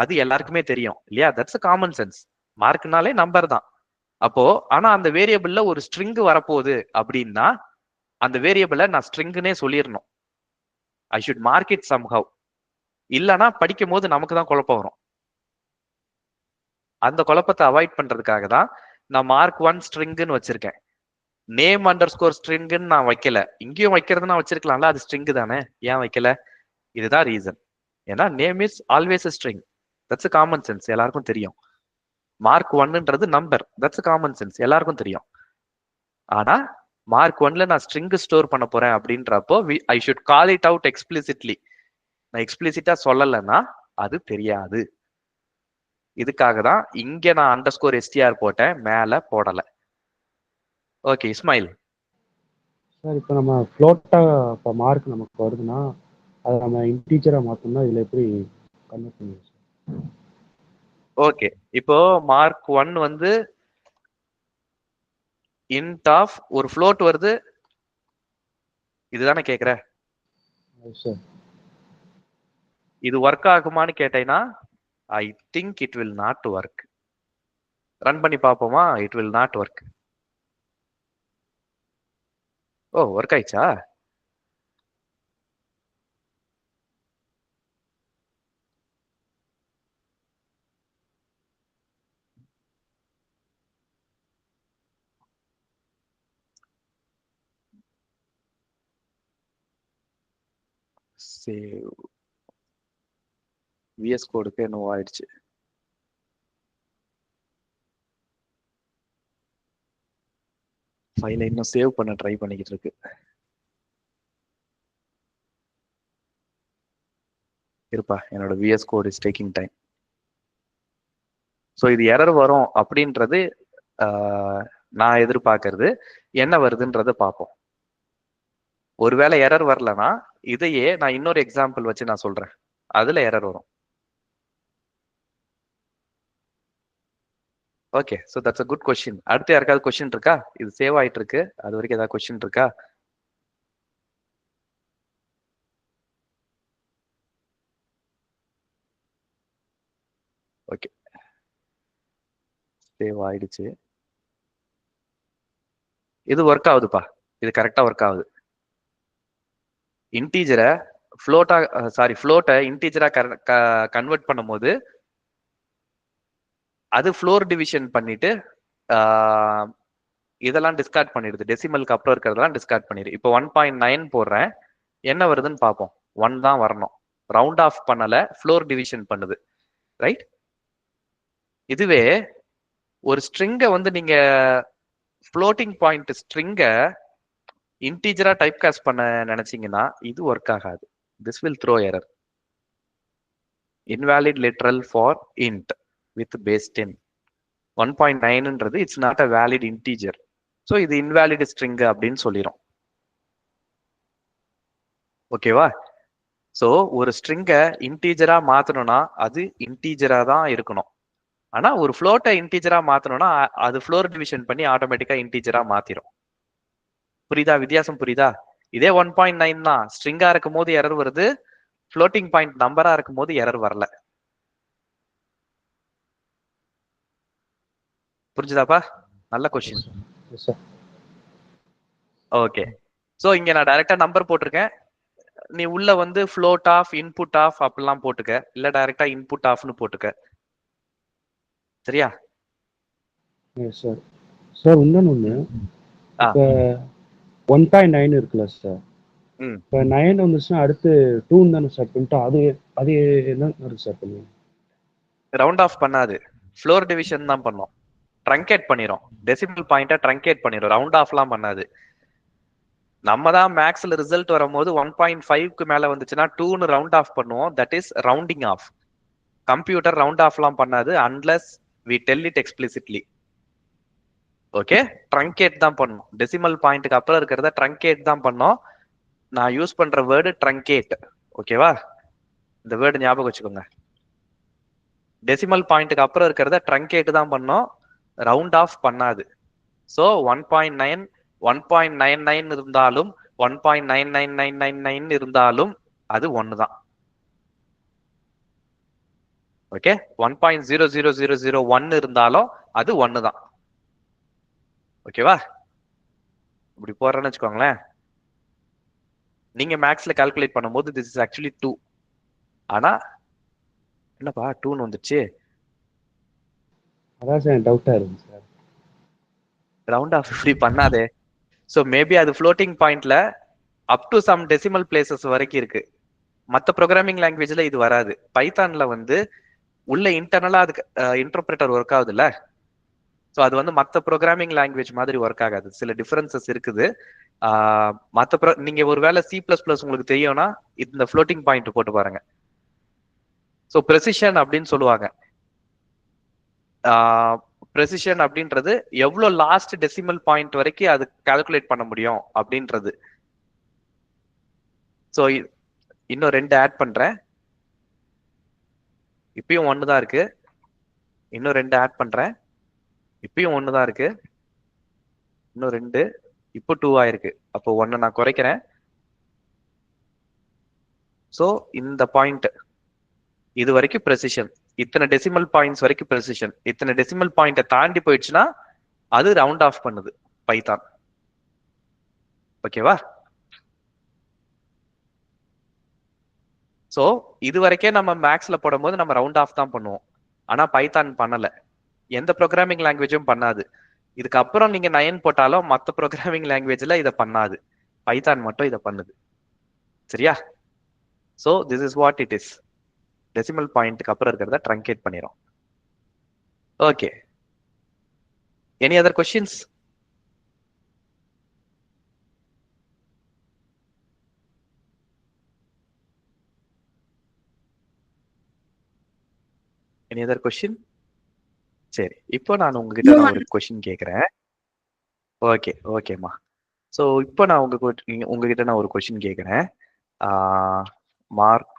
அது எல்லாருக்குமே தெரியும் இல்லையா? That's common sense. மார்க்னாலே நம்பர் தான். அப்போ ஆனா அந்த வேரியபிள்ல ஒரு ஸ்ட்ரிங் வரப்போகுது அப்படின்னா அந்த வேரியபிளை நான் ஸ்ட்ரிங்னே சொல்லிடணும். I should mark it somehow. இல்லைன்னா படிக்கும் போது நமக்கு தான் குழப்பம் வரும். அந்த குழப்பத்தை அவாய்ட் பண்றதுக்காக தான் நான் மார்க் 1 ஸ்ட்ரிங்னு வச்சிருக்கேன். நேம் அண்டர்ஸ்கோர் ஸ்ட்ரிங்னு நான் வைக்கல. இங்கேயும் வைக்கிறதுனா வச்சிருக்கலாம்ல, அது ஸ்ட்ரிங் தானே, ஏன் வைக்கல? இதுதான் ரீசன். ஏன்னா name is always string. That's common sense, எல்லாருக்கும் தெரியும். மார்க் 1ன்றது நம்பர், தட்ஸ் காமன் சென்ஸ், எல்லாருக்கும் தெரியும். ஆனா மார்க் 1ல நான் ஸ்ட்ரிங் ஸ்டோர் பண்ண போறேன் அப்படின்றப்போ I should call it out explicitly. நான் எக்ஸ்பிளிசிட்டா சொல்லலைன்னா அது தெரியாது. இதுக்காக தான் இங்க நான் அண்டர்ஸ்கோர் எஸ்டிஆர் போட்டேன், மேல போடல. ஓகே இஸ்மாயில். சார் இப்போ நம்ம ஃப்ளோட்டா இப்போ மார்க் நமக்கு வருதுன்னா அதை நம்ம இன்டீஜரா மாத்தோம்னா இதுல எப்படி கன்வெர்ட் பண்ணுவோம் சார்? ஓகே, இப்போ மார்க் 1 வந்து இன்ட் ஆஃப் ஒரு ஃப்ளோட் வருது, இதுதானே கேக்குற? சார் இது ஒர்க் ஆகுமான்னு கேட்டேன்னா I think it will not work. Run பண்ணி பார்ப்போமா? It will not work. Oh, work ஆயிடுச்சா? சேவ். விஎஸ் கோடுக்கு என்னவோ ஆயிடுச்சு. ஃபைலை இன்னும் சேவ் பண்ண ட்ரை பண்ணிக்கிட்டு இருக்கு. இருப்பா, என்னோட VS code is taking time. So இது எரர் வரும் அப்படின்றது நான் எதிர்பார்க்கறது. என்ன வருதுன்றத பார்ப்போம். ஒருவேளை எரர் வரலன்னா இதையே நான் இன்னொரு எக்ஸாம்பிள் வச்சு நான் சொல்றேன், அதுல எரர் வரும். Okay, so that's a good question. அடுத்து யாருக்காவது கொஸ்டின் இருக்கா? இது சேவ் ஆயிட்டு இருக்கு, அது வரைக்கும் ஏதாவது கொஸ்டின் இருக்கா? ஓகே, சேவ் ஆயிடுச்சு. இது ஒர்க் ஆகுதுப்பா, இது கரெக்டா ஒர்க் ஆகுது. இன்டீஜரை ஃப்ளோட்டை இன்டீஜரா கன்வெர்ட் பண்ணும்போது அது ஃப்ளோர் டிவிஷன் பண்ணிட்டு இதெல்லாம் டிஸ்கார்ட் பண்ணிடுது. டெசிமலுக்கு அப்புறம் இருக்கிறதெல்லாம் டிஸ்கார்ட் பண்ணிடுது. இப்போ 1.9 போடுறேன், என்ன வருதுன்னு பார்ப்போம். 1 தான் வரணும். ரவுண்ட் ஆஃப் பண்ணல, ஃப்ளோர் டிவிஷன் பண்ணுது. ரைட்? இதுவே ஒரு ஸ்ட்ரிங்கை வந்து நீங்க ஃப்ளோட்டிங் பாயிண்ட் ஸ்ட்ரிங்கை இன்டீஜரா டைப் காஸ்ட் பண்ண நினைச்சீங்கன்னா இது ஒர்க் ஆகாது. This will throw error. Invalid literal for int with base 10. 1.9ன்றது it's not a valid integer. So இது இன்வாலிட் ஸ்ட்ரிங் அப்படின்னு சொல்லிடும். ஓகேவா? ஸோ ஒரு ஸ்ட்ரிங்கை இன்டீஜரா மாத்தணும்னா அது இன்டீஜரா தான் இருக்கணும். ஆனா ஒரு ஃப்ளோட்டை இன்டீஜரா மாத்தணும்னா அது ஃப்ளோர் டிவிஷன் பண்ணி ஆட்டோமேட்டிக்கா இன்டீஜரா மாத்திரும். புரியுதா? வித்தியாசம் புரியுதா? இதே 1.9 தான். ஸ்ட்ரிங்கா இருக்கும் போது எரர் வருது, ஃப்ளோட்டிங் பாயிண்ட் நம்பரா இருக்கும் போது எரர் வரல. புரிஞ்சுதாப்பா? நல்ல கொஸ்டின். ஓகே, ஸோ இங்க நான் டைரக்டா நம்பர் போட்டிருக்கேன். நீ உள்ள வந்து ஃப்ளோட் ஆஃப், இன்புட் ஆஃப் அப்படிலாம் போட்டுக்க, இல்ல டைரக்டா இன்புட் ஆஃப்னு போட்டுக்க. சரியா? சார் சார் இன்னொன்னு, இப்போ 1.9 இருக்குல்ல சார், இப்போ 9 வந்துச்சுன்னா அடுத்து 2 தானே சார் பண்ணிட்டு அது அது என்ன சார் பண்ணுவோம்? ரவுண்ட் ஆஃப் பண்ணாது, ஃப்ளோர் டிவிஷன் தான் பண்ணோம். ட்ரங்கேட் பண்ணிரும், டெசிமல் பாயிண்ட்டை ட்ரங்கேட் பண்ணிரும், ரவுண்ட் ஆஃப்லாம் பண்ணாது. நம்ம தான் மேக்ஸ்ல ரிசல்ட் வரும்போது 1.5க்கு மேல வந்துச்சுன்னா 2ன்னு ரவுண்ட் ஆஃப் பண்ணுவோம். That is rounding off. Computer round ஆஃப்லாம் பண்ணாது unless we tell it explicitly. Okay, truncate தான் பண்ணும். டெசிமல் பாயிண்ட்டுக்கு அப்புறம் இருக்கிறத ட்ரங்கேட் தான் பண்ணோம். நான் யூஸ் பண்ற வேர்டு ட்ரங்கேட். ஓகேவா? இந்த வேர்டு ஞாபகம் வச்சுக்கோங்க. டெசிமல் பாயிண்ட்டுக்கு அப்புறம் இருக்கிறத ட்ரங்கேட் தான் பண்ணோம், ரவுண்ட் ஆஃப் பண்ணாது. ஸோ 1.9 1.99 இருந்தாலும் 1.99999 இருந்தாலும் அது ஒன்று தான். ஓகே, 1.00001 இருந்தாலும் அது ஒன்று தான். ஓகேவா? இப்படி போடுறேன்னு வச்சுக்கோங்களேன். நீங்க மேக்ஸ்ல கால்குலேட் பண்ணும்போது திஸ் இஸ் ஆக்சுவலி 2. ஆனா என்னப்பா 2ன்னு வந்துச்சு? அதான் சார் டவுட்டா இருக்கு சார். ரவுண்ட் ஆஃப் இப்படி பண்ணாதே. ஸோ மேபி அது ஃப்ளோட்டிங் பாயிண்ட்ல up to some decimal places வரைக்கும் இருக்கு. மற்ற ப்ரோக்ராமிங் லாங்குவேஜ்ல இது வராது. பைத்தான்ல வந்து உள்ள இன்டர்னலா அதுக்கு இன்டர்பிரேட்டர் ஒர்க் ஆகுது இல்ல. ஸோ அது வந்து மற்ற ப்ரோக்ராமிங் லாங்குவேஜ் மாதிரி ஒர்க் ஆகாது. சில டிஃபரன்சஸ் இருக்குது. நீங்க ஒருவேளை C++ உங்களுக்கு தெரியும்னா இந்த ஃப்ளோட்டிங் பாயிண்ட் போட்டு பாருங்க. ஸோ ப்ரெசிஷன் அப்படின்னு சொல்லுவாங்க. ப்ரெசிஷன் அப்படின்றது எவ்வளவு லாஸ்ட் டெசிமல் பாயிண்ட் வரைக்கும் அது கால்குலேட் பண்ண முடியும் அப்படின்றது. ஸோ இன்னும் 2 ஆட் பண்றேன். இப்பயும் 1 தான் இருக்கு. இன்னும் 2 ஆட் பண்றேன். இப்பயும் 1 தான் இருக்கு. இன்னும் 2, இப்போ 2 ஆயிருக்கு. அப்போ 1 நான் குறைக்கிறேன். ஸோ இந்த பாயிண்ட் இது வரைக்கும் ப்ரெசிஷன். இத்தனை டெசிமல் பாயிண்ட்ஸ் வரைக்கும் ப்ரெசிஷன். இத்தனை டெசிமல் பாயிண்ட்டை தாண்டி போயிடுச்சுன்னா அது ரவுண்ட் ஆஃப் பண்ணுது பைத்தான். ஓகேவா? ஸோ இது வரைக்கே நம்ம மேக்ஸ்ல போடும்போது நம்ம ரவுண்ட் ஆஃப் தான் பண்ணுவோம். ஆனா பைத்தான் பண்ணல. எந்த ப்ரோக்ராமிங் லாங்குவேஜும் பண்ணாது. இதுக்கப்புறம் நீங்க 9 போட்டாலும் மற்ற ப்ரோக்ராமிங் லாங்குவேஜ்ல இதை பண்ணாது. பைத்தான் மட்டும் இதை பண்ணுது. சரியா? So this is what it is. Decimal பாயிண்ட்டுக்கு அப்புறம் இருக்கிறத ட்ரங்கேட் பண்ணிரும். Okay, any other questions? Any other question? சரி, இப்போ நான் உங்ககிட்ட ஒரு கொஸ்டின் கேட்கிறேன். ஓகே, ஓகேம்மா. ஸோ இப்போ நான் உங்ககிட்ட நான் ஒரு கொஸ்டின் கேட்கிறேன். Mark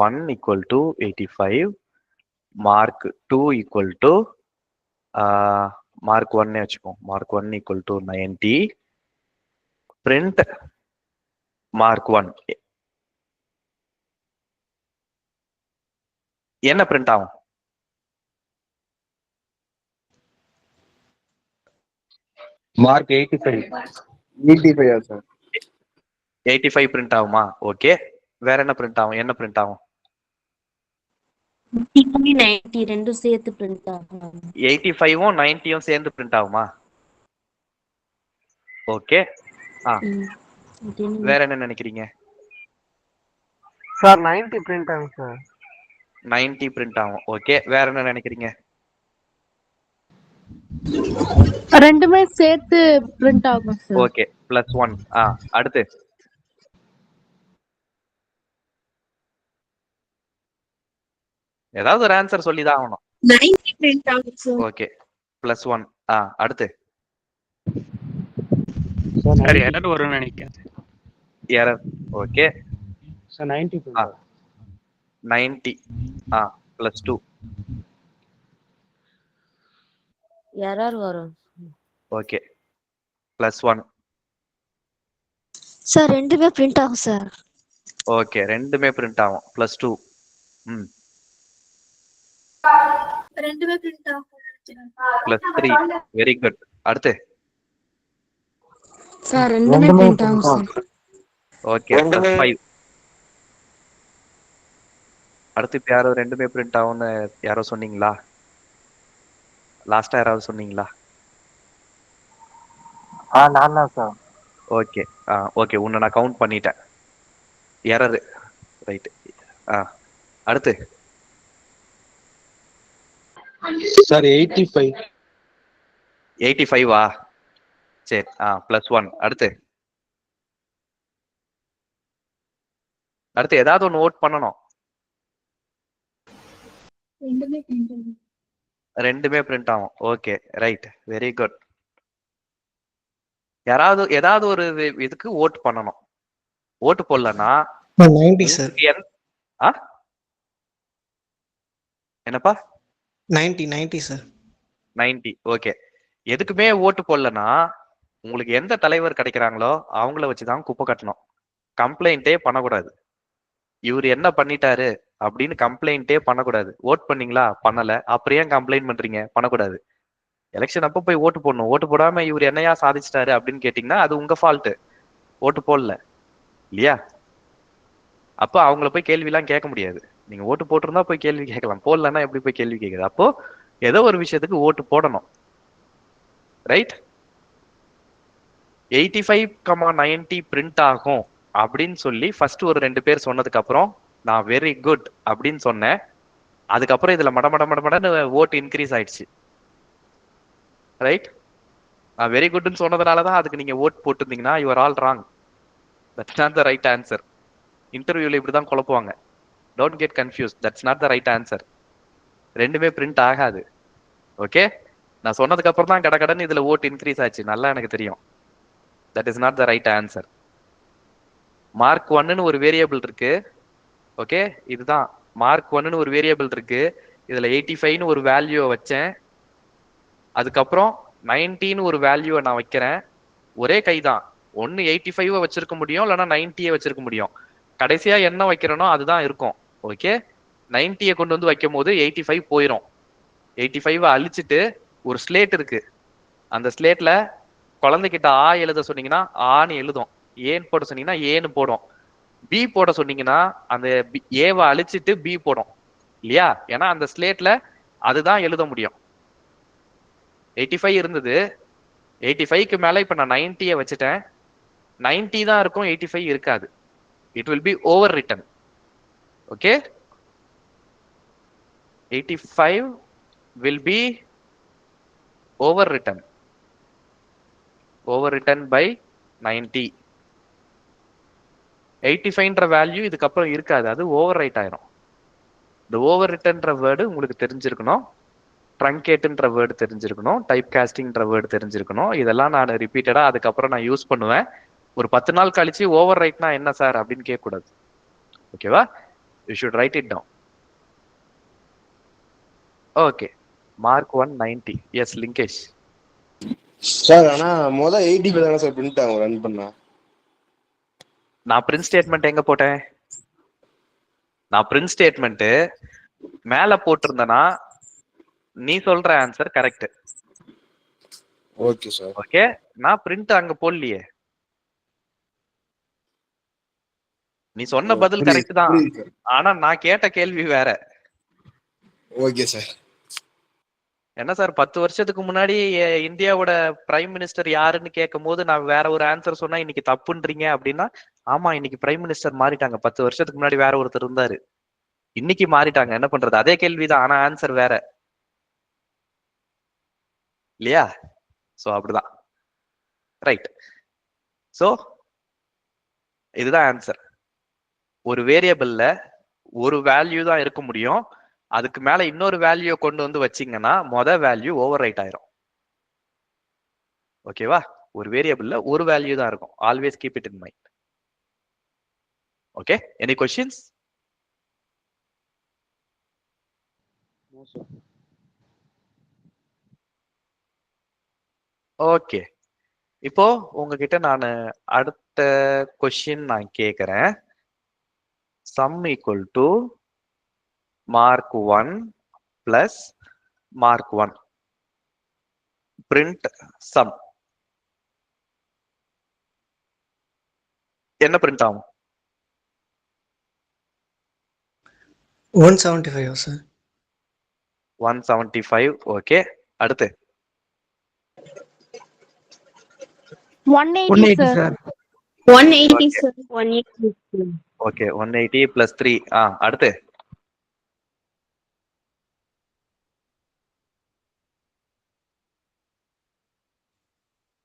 1 equal to 85, mark 2 equal to mark 1 வச்சுக்கோம். Mark 1 equal to 90. Print mark 1 என்ன பிரிண்ட் ஆகும்? Mark 85 sir. 85 பிரிண்ட் ஆகுமா? ஓகே, வேற என்ன பிரிண்ட் ஆகும்? என்ன பிரிண்ட் ஆகும்? 90 ரெண்டும் சேர்த்து பிரிண்ட் ஆகும். 85ம் 90யும் சேர்ந்து பிரிண்ட் ஆகுமா? ஓகே. வேற என்ன நினைக்கிறீங்க? சார் 90 பிரிண்ட் ஆகும் சார். 90 பிரிண்ட் ஆகும். ஓகே, வேற என்ன நினைக்கிறீங்க? ரெண்டுமே சேர்த்து பிரிண்ட் ஆகும் சார். ஓகே, +1. அடுத்து ஏதாவது ஒரு ஆன்சர் சொல்லிதான் ஆகணும். 90 பிரிண்ட் ஆகும் சார். ஓகே, +1. அடுத்து சார் எரர் வரும்னு நினைக்கிறேன். எரர். ஓகே சார் 90 90 +2 எரர் வரும். ஓகே, +1. சார் ரெண்டுமே பிரிண்ட் ஆகும் சார். ஓகே, ரெண்டுமே பிரிண்ட் ஆகும். +2. ரெண்டுமே பிரிண்ட் ஆகும். +3. Very good. அடுத்து சார் ரெண்டுமே பிரிண்ட் ஆகும் சார். ஓகே, +5. அடுத்து இப்ப யாரோ ரெண்டுமே பிரிண்ட் ஆகும்னு யாரோ சொன்னீங்களா? லாஸ்டா யாராவது சொன்னீங்களா? நான் தான் சார். ஓகே, ஓகே, உன்னை நான் கவுண்ட் பண்ணிட்டேன். எரர். ரைட். அடுத்து சார் 85. 85வா? சரி, +1. அடுத்து ஏதாவது ஒன்று ஓட் பண்ணணும். ரெண்டுமே பிரிண்ட் ஆகும். Okay, right, very good. ஏதாவது ஒரு இதுக்கு ஓட் பண்ணணும். ஓட்டு போடலன்னா 90 சார். உங்களுக்கு என்னப்பா 90 சார். 90. ஓகே. எதுக்குமே ஓட்டு போடலன்னா உங்களுக்கு எந்த தலைவர் கிடைக்கிறாங்களோ அவங்கள வச்சுதான் குப்பை கட்டணும். கம்ப்ளைண்டே பண்ணக்கூடாது. இவர் என்ன பண்ணிட்டாரு அப்படின்னு கம்ப்ளைண்டே பண்ணக்கூடாது. ஓட் பண்ணீங்களா? பண்ணல. அப்புறம் ஏன் கம்ப்ளைண்ட் பண்றீங்க? பண்ணக்கூடாது. எலெக்ஷன் அப்ப போய் ஓட்டு போடணும். ஓட்டு போடாம இவர் என்னையா சாதிச்சிட்டாரு அப்படின்னு கேட்டீங்கன்னா அது உங்க ஃபால்ட். ஓட்டு போடல இல்லையா? அப்போ அவங்கள போய் கேள்வி எல்லாம் கேட்க முடியாது. நீங்க ஓட்டு போட்டிருந்தா போய் கேள்வி கேட்கலாம். போடலன்னா எப்படி போய் கேள்வி கேட்குது? அப்போ ஏதோ ஒரு விஷயத்துக்கு ஓட்டு போடணும். ரைட்? 85,90 பிரிண்ட் ஆகும் அப்படின்னு சொல்லி ஃபர்ஸ்ட் ஒரு 2 பேர் சொன்னதுக்கு அப்புறம் நான் வெரி குட் அப்படின்னு சொன்னேன். அதுக்கப்புறம் இதுல மடமடன்னு ஓட்டு இன்க்ரீஸ் ஆயிடுச்சு. ரைட்? நான் வெரி குட்னு சொன்னதுனாலதான் அதுக்கு நீங்க ஓட் போட்டிருந்தீங்கன்னா you are all wrong. That's not the right answer. இன்டர்வியூல இப்படிதான் குழப்புவாங்க. Don't get confuse. That's not the right answer. ரெண்டுமே பிரிண்ட் ஆகாது. ஓகே? நான் சொன்னதுக்கு அப்புறம் தான் கடகடன்னு இதுல ஓட் இன்க்ரீஸ் ஆச்சு. நல்லா எனக்கு தெரியும். That is not the right answer. Mark 1ன்னு ஒரு வேரியபிள் இருக்கு. ஓகே? இதுதான் மார்க் 1ன்னு ஒரு வேரியபிள் இருக்கு. இதுல 85ன்னு ஒரு வேல்யூவை வச்சேன். அதுக்கப்புறம் 90ன்னு ஒரு வேல்யூவை நான் வைக்கிறேன். ஒரே கைதான். ஒன்னு 85 வச்சிருக்க முடியும், இல்லைன்னா 90 வச்சிருக்க முடியும். கடைசியா என்ன வைக்கிறனோ அதுதான் இருக்கும். ஓகே? 90 கொண்டு வந்து வைக்கும் போது 85 போயிடும். 85 அழிச்சிட்டு ஒரு ஸ்லேட் இருக்கு. அந்த ஸ்லேட்ல குழந்தைகிட்ட ஆ எழுத சொன்னீங்கன்னா ஆன்னு எழுதும். ஏன்னு போட சொன்னீங்கன்னா ஏன்னு போடும். பி போட சொன்னீங்கன்னா அந்த ஏவை அழிச்சிட்டு பி போடும் இல்லையா? ஏன்னா அந்த ஸ்லேட்ல அதுதான் எழுத முடியும். 85 இருந்தது. 85க்கு மேல இப்ப நான் 90 வச்சுட்டேன். 90 தான் இருக்கும், 85 இருக்காது. It will be overwritten. Okay? 85 will be overwritten. Overwritten by 90. 85ன்ற வேல்யூ இதுக்கப்புறம் இருக்காது. அது ஓவர் ரைட் ஆயிரும். இந்த ஓவர் ரிட்டன்ற வேர்டு உங்களுக்கு தெரிஞ்சிருக்கணும். ட்ரங்கேட்ன்ற வேர்டு தெரிஞ்சிருக்கணும். டைப் காஸ்டிங்ன்ற வேர்டு தெரிஞ்சிருக்கணும். இதெல்லாம் நான் ரிப்பீட்டடா அதுக்கப்புறம் நான் யூஸ் பண்ணுவேன். ஒரு 10 நாள் கழிச்சு ஓவர் ரைட்னா என்ன சார் அப்படின்னு கேட்கக்கூடாது. ஓகேவா? You should write it down. Okay. Mark 1 90. Yes Lingesh. Sir ஆனா 80 தானே சார் பிரிண்ட் ஆகும் ரன் பண்ணா? நான் பிரிண்ட் ஸ்டேட்மெண்ட் எங்க போட்டேன்? நான் பிரிண்ட் ஸ்டேட்மெண்ட் மேல போட்டிருந்தேனா நீ சொல்ற answer correct. Okay sir. Okay? நான் பிரிண்ட் அங்க போடலையே. நீ சொன்ன பதில் கரெக்ட் தான். ஆனா நான் கேட்ட கேள்வி வேற. Okay sir. என்ன சார் 10 வருஷத்துக்கு முன்னாடி இந்தியாவோட பிரைம் மினிஸ்டர் யாருன்னு கேட்கும் போது நான் வேற ஒரு ஆன்சர் சொன்னா இன்னைக்கு தப்புன்றீங்க அப்படின்னா, ஆமா இன்னைக்கு பிரைம் மினிஸ்டர் மாறிட்டாங்க. 10 வருஷத்துக்கு முன்னாடி வேற ஒருத்தர் இருந்தாரு, இன்னைக்கு மாறிட்டாங்க. என்ன பண்றது? அதே கேள்விதான், ஆனா ஆன்சர் வேற இல்லையா? சோ அப்படிதான். ரைட். சோ இதுதான் ஆன்சர். ஒரு வேரியபிள்ல ஒரு வேல்யூ தான் இருக்க முடியும். அதுக்கு மேல இன்னொரு வேல்யூ கொண்டு வந்து வச்சீங்கன்னா வேல்யூ ஓவர் ரைட் ஆயிரும். ஓகேவா? ஒரு வேரியபிள்ல ஒரு வேல்யூ தான் இருக்கும். Always keep it in mind. Okay? Any questions? Okay. இப்போ உங்ககிட்ட நான் அடுத்த क्वेश्चन நான் கேக்குறேன். sum equal to mark 1 plus mark 1. print sum. என்ன பிரிண்ட் ஆகும்? 175 சார். 175. ஓகே. அடுத்து 180 சார். 180 சார். 180. ஓகே. 180 plus 3. அடுத்து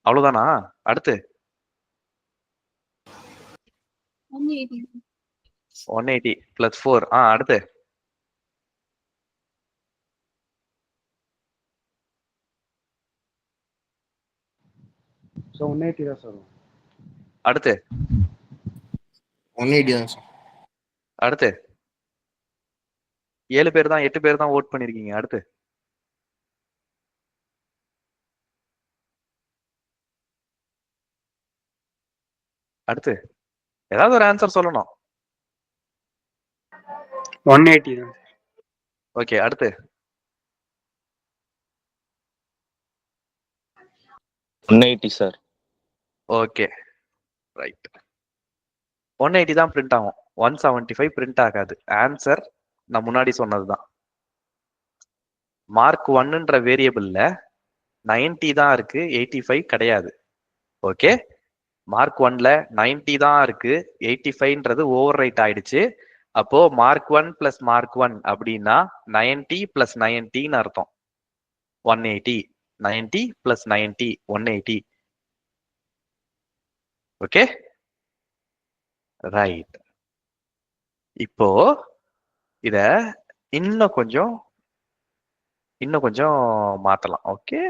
அவ்வளவுதானா? அடுத்து 180 plus 4. அடுத்து ஸோ 180 தான் சார். அடுத்து 180 தான் சார். அடுத்து 7 பேர் தான் 8 பேர் தான் ஓட் பண்ணிருக்கீங்க. அடுத்து அடுத்து ஏதாவது ஒரு ஆன்சர் சொல்லணும். 180 தான். ஓகே, அடுத்து 180 சார். Okay right. 180 தான் பிரிண்ட் ஆகும், 175 பிரிண்ட் ஆகாது. ஆன்சர் நான் முன்னாடி சொன்னதுதான். மார்க் 1ன்ற வேரியபிள்ல 90 தான் இருக்கு, 85 கிடையாது. ஓகே, மார்க் 1ல 90 தான் இருக்கு, 85ன்றது ஓவர் ரைட் ஆயிடுச்சு. அப்போ மார்க் 1 பிளஸ் மார்க் 1 அப்படின்னா 90 பிளஸ் 90ன்னு அர்த்தம். 180, 90 பிளஸ் 90, 180. Okay right. இப்போ இத இன்னும் கொஞ்சம் மாத்தலாம். Okay,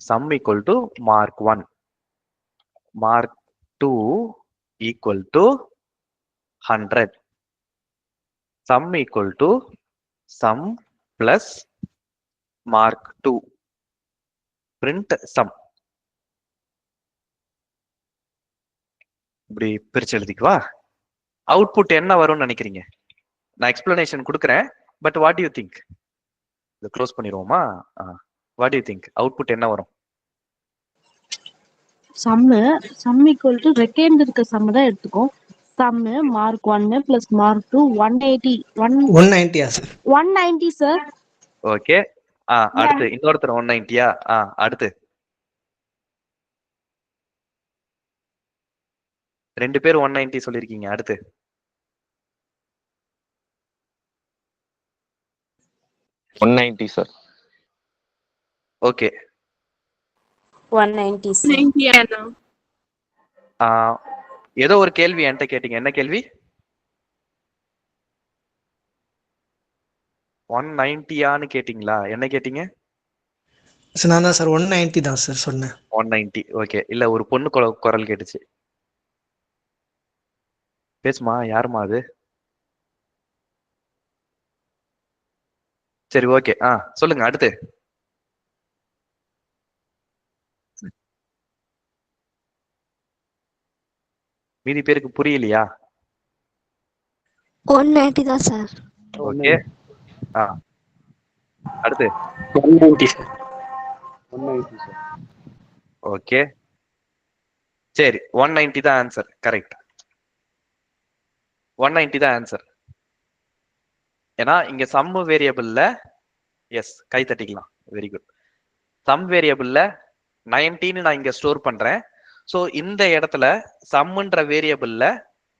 sum equal to mark 1 mark 2 equal to 100. Sum equal to sum plus mark 2 print sum. இப்படி பிரிச்சு எழுதிக்குவா. அவுட்புட் என்ன வரும்னு நினைக்கிறீங்க? நான் எக்ஸ்பிளனேஷன் கொடுக்குறேன், பட் வாட் யூ திங்க்? இதை க்ளோஸ் பண்ணிடுவோமா? வாட் யூ திங்க் அவுட்புட் என்ன வரும்? சம் ஈக்குவல் டு ரெக்கைண்ட் இருக்க சம் தான் எடுத்துக்கோ. Sum mark 1 plus mark 2 180 190 sir. 190 sir. Okay, அடுத்து இன்னொருத்தர் 190யா? அடுத்து 2 பேர் 190 சொல்லிருக்கீங்க. அடுத்து 190 சார். Okay, 190 sir. ஏதோ ஒரு கேள்வி என்கிட்ட கேட்டீங்க. என்ன கேள்வி? 190யான்னு கேட்டீங்களா? என்ன கேட்டீங்க? நான் தான் சார் 190 தான் சார் சொன்னேன். 190. ஓகே, இல்ல ஒரு பொண்ணு குரல் கேட்டுச்சு. பேசுமா, யாருமா அது? சரி, ஓகே, சொல்லுங்க. அடுத்து மீதி பேருக்கு புரியலையா? 190 தான் சார். ஓகே, அடுத்து 190 சார். 190 சார். ஓகே, சரி, 190 தான் ஆன்சர். கரெக்ட், 190 தான் ஆன்சர். ஏன்னா இங்க சம் வேரியபிள்ல, எஸ், கை தட்டிக்கலாம். Very good. சம் வேரியபிள்ல 90ன்னு நான் இங்க ஸ்டோர் பண்றேன். ஸோ இந்த இடத்துல சம்ன்ற வேரியபிள்ல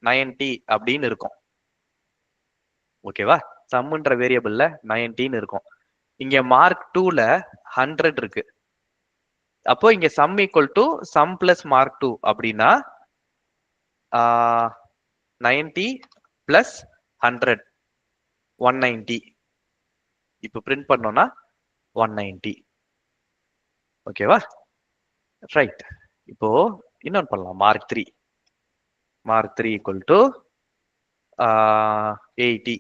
90 அப்படின்னு இருக்கும். ஓகேவா? சம்ன்ற வேரியபிள்ல 90ன்னு இருக்கும். இங்க மார்க் 2ல 100 இருக்கு. அப்போ இங்க sum equal to sum plus mark 2 அப்படின்னா 90 பிளஸ் 100 190. இப்போ பிரிண்ட் பண்ணோம்னா 190. ஓகேவா? ரைட். இப்போ இன்னொன்று பண்ணலாம். Mark 3 equal to 80.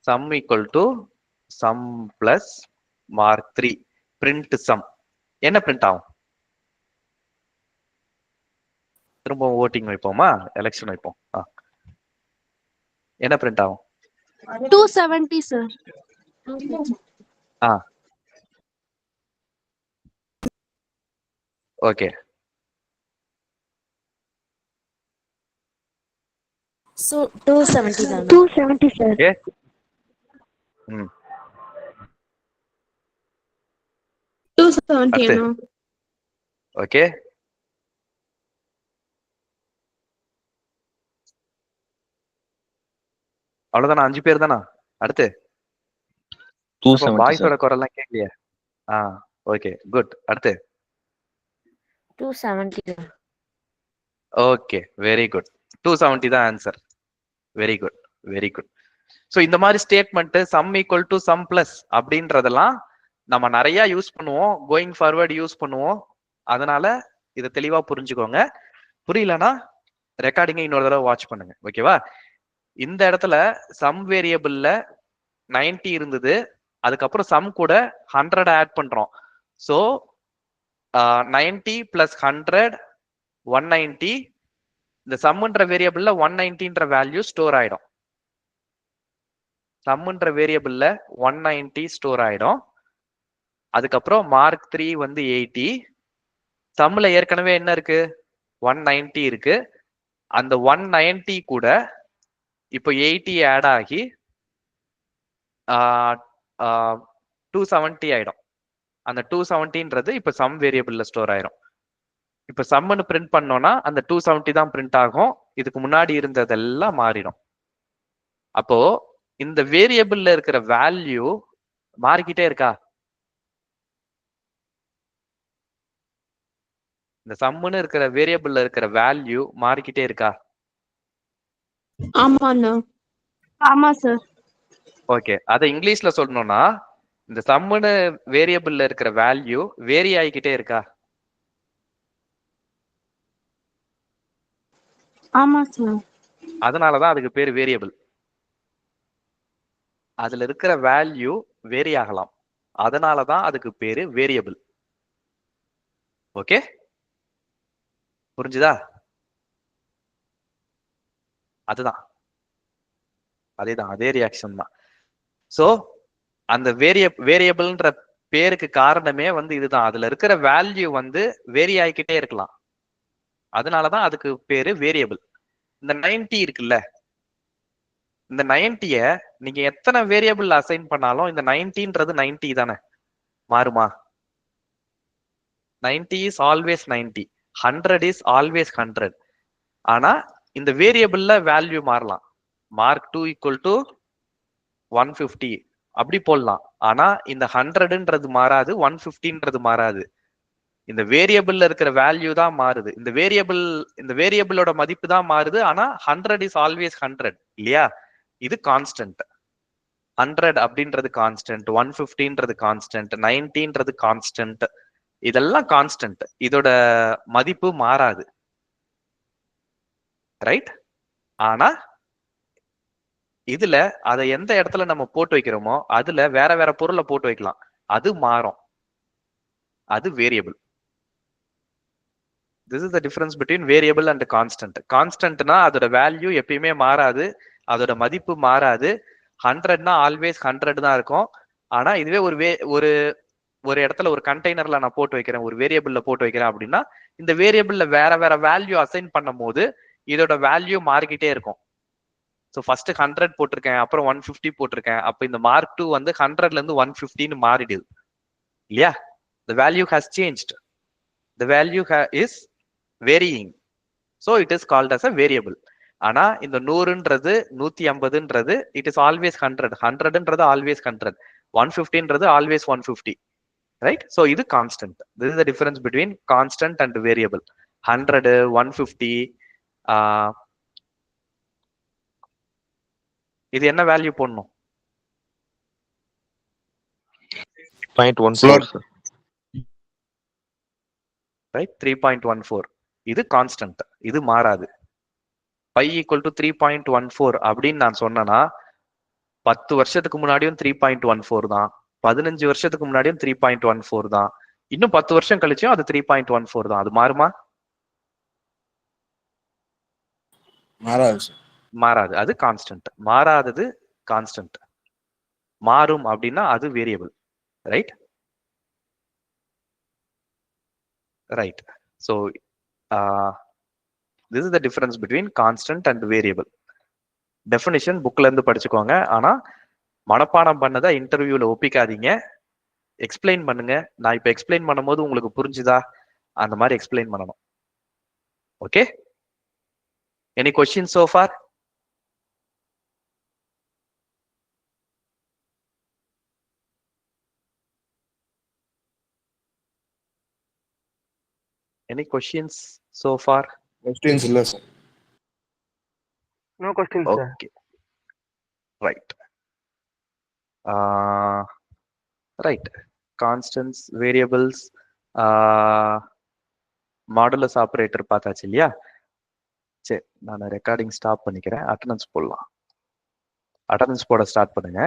Sum equal to sum plus mark 3 print sum. என்ன பிரிண்ட் ஆகும்? திரும்ப ஓட்டிங் வைப்போமா? எலெக்ஷன் வைப்போம். என்ன பிரிண்ட் ஆகும்? 270 சார். ஓகே, So 270 தானா? 270 சார். ஓகே. 270 ஓகே, அவ்வளவுதானா? 5 பேர் தானா? அடுத்து 270 பாய்ஸோட சார். குரல்லாம் கேட்கலையே. Okay, good. அடுத்து 270. Okay, very good. 270 தான் answer. Very good, very good. So இந்த மாதிரி statement sum equal to sum plus அப்படின்றதெல்லாம் நம்ம நிறைய யூஸ் பண்ணுவோம், கோயிங் ஃபார்வர்ட் யூஸ் பண்ணுவோம். அதனால இதை தெளிவா புரிஞ்சுக்கோங்க. புரியலன்னா ரெக்கார்டிங்கை இன்னொரு தடவை வாட்ச் பண்ணுங்க. ஓகேவா? இந்த இடத்துல சம் வேரியபிள்ல 90 இருந்தது, அதுக்கப்புறம் சம் கூட 100 ஆட் பண்றோம். So 90 plus 100 190. இந்த சம்ன்ற வேரியபிள்ல 190ன்ற வேல்யூ ஸ்டோர் ஆயிடும். சம்ன்ற வேரியபிள்ல 190 ஸ்டோர் ஆயிடும். அதுக்கப்புறம் மார்க் 3 வந்து 80. சம்ல ஏற்கனவே என்ன இருக்கு? 190 இருக்கு. அந்த 190 கூட இப்போ 80 ஆட் ஆகி 270 ஆயிடும். அந்த 270ன்றது இப்ப சம் வேரியபிள்ல ஸ்டோர் ஆயிடும். இப்ப சம்னு பிரிண்ட் பண்ணோம்னா அந்த 270 தான் பிரிண்ட் ஆகும். இதுக்கு முன்னாடி இருந்ததெல்லாம் மாறிடும். அப்போ இந்த வேரியபிள்ல இருக்கிற வேல்யூ மாறிக்கிட்டே இருக்கா? இந்த சம்னு இருக்கிற வேரியபிள்ல இருக்கிற வேல்யூ மாறிக்கிட்டே இருக்கா? ஆமாண்ணா. ஆமா சார். ஓகே, அதை இங்கிலீஷ்ல சொல்லணும்னா இந்த சம்னு வேரியபிள்ல இருக்கிற வேல்யூ வேரி ஆகிக்கிட்டே இருக்கா? ஆமா சார். அதனாலதான் அதுக்கு பேர் வேரியபிள். அதுல இருக்கிற வேல்யூ வேரி ஆகலாம், அதனாலதான் அதுக்கு பேரு வேரியபிள். ஓகே, புரிஞ்சுதா? அதுதான், அதேதான், அதே ரியாக்ஷன் தான். சோ அந்த வேரியபிள்ன்ற பேருக்கு காரணமே வந்து இதுதான். அதுல இருக்கிற வேல்யூ வந்து வேரி ஆகிக்கிட்டே இருக்கலாம், அதனாலதான் அதுக்கு பேரு வேரியபிள். இந்த 90 இருக்குல்ல, இந்த 90ய நீங்க எத்தனை வேரியபிள் அசைன் பண்ணாலும் இந்த 90ன்றது 90 தானே, மாறுமா? 90 இஸ் ஆல்வேஸ் 90, 100 இஸ் ஆல்வேஸ் 100. ஆனா இந்த வேரியபிள்ல வேல்யூ மாறலாம். மார்க் 2 ஈக்குவல் டு 150 அப்படி போடலாம். ஆனா இந்த 100ன்றது மாறாது, 150ன்றது மாறாது. இந்த வேரியபிள்ல இருக்கிற வேல்யூ தான் மாறுது. இந்த வேரியபிளோட மதிப்பு தான் மாறுது. ஆனா 100 இஸ் ஆல்வேஸ் 100 இல்லையா? இது கான்ஸ்டன்ட். 100 அப்படின்றது கான்ஸ்டன்ட், 150ன்றது கான்ஸ்டன்ட், 90ன்றது கான்ஸ்டன்ட். இதெல்லாம் கான்ஸ்டன்ட், இதோட மதிப்பு மாறாது, ரைட்? ஆனா இதுல அதை எந்த இடத்துல நம்ம போட்டு வைக்கிறோமோ அதுல வேற வேற பொருளை போட்டு வைக்கலாம், அது மாறும், அது variable. This is the difference between variable and constant. கான்ஸ்டன்ட்னா அதோட வேல்யூ எப்பயுமே மாறாது, அதோட மதிப்பு மாறாது. 100னா ஆல்வேஸ் 100 தான் இருக்கும். ஆனா இதுவே ஒரு இடத்துல ஒரு கண்டெய்னர்ல நான் போட்டு வைக்கிறேன், ஒரு வேரியபிள்ல போட்டு வைக்கிறேன் அப்படின்னா இந்த வேரியபிள்ல வேற வேற வேல்யூ அசைன் பண்ணும் போது இதோட வேல்யூ மாறிக்கிட்டே இருக்கும். ஸோ ஃபர்ஸ்ட் 100 போட்டிருக்கேன், அப்புறம் 150 போட்டிருக்கேன். அப்ப இந்த மார்க் 2 வந்து 100ல இருந்து 150ன்னு மாறிடுது இல்லையா? The value has changed. The value is varying. So it is called as a variable. ஆனா இந்த 100ன்றது 150ன்றது it is always 100. 100ன்றது always 100. 150ன்றது always 150. Right? So இது constant. This is the difference between constant and variable. 100, 150. இது என்ன value போடணும்? 3.14 sir. Right? 3.14. இது constant, இது மாறாது. π equal to 3.14 அப்படின்னு நான் சொன்னேன்னா 10 வருஷத்துக்கு முன்னாடியும் 3.14 தான், 15 வருஷத்துக்கு முன்னாடியும் 3.14 தான், இன்னும் 10 வருஷம் கழிச்சும் அது 3.14 தான். அது மாறுமா? மாறாது, அது கான்ஸ்டன்ட். மாறாதது கான்ஸ்டன்ட், மாறும் அப்படின்னா அது variable. Right? Right. So this is the difference between constant and variable. Definition புக்ல இருந்து படிச்சுக்கோங்க. ஆனா மனப்பாடம் பண்ணதை இன்டர்வியூல ஒப்பிக்காதீங்க, எக்ஸ்பிளைன் பண்ணுங்க. நான் இப்ப எக்ஸ்பிளைன் பண்ணும்போது உங்களுக்கு புரிஞ்சுதா? அந்த மாதிரி எக்ஸ்பிளைன் பண்ணணும். Okay, any question so far? Any questions so far? Questions இல்ல sir. No questions sir. Okay, right. Right, constants, variables, modulus operator பார்த்தாச்சு இல்லையா? சரி, நான் ரெக்கார்டிங் ஸ்டாப் பண்ணிக்கிறேன். அட்டெண்டன்ஸ் போடலாம். அட்டெண்டன்ஸ் போட ஸ்டார்ட் பண்ணுங்க.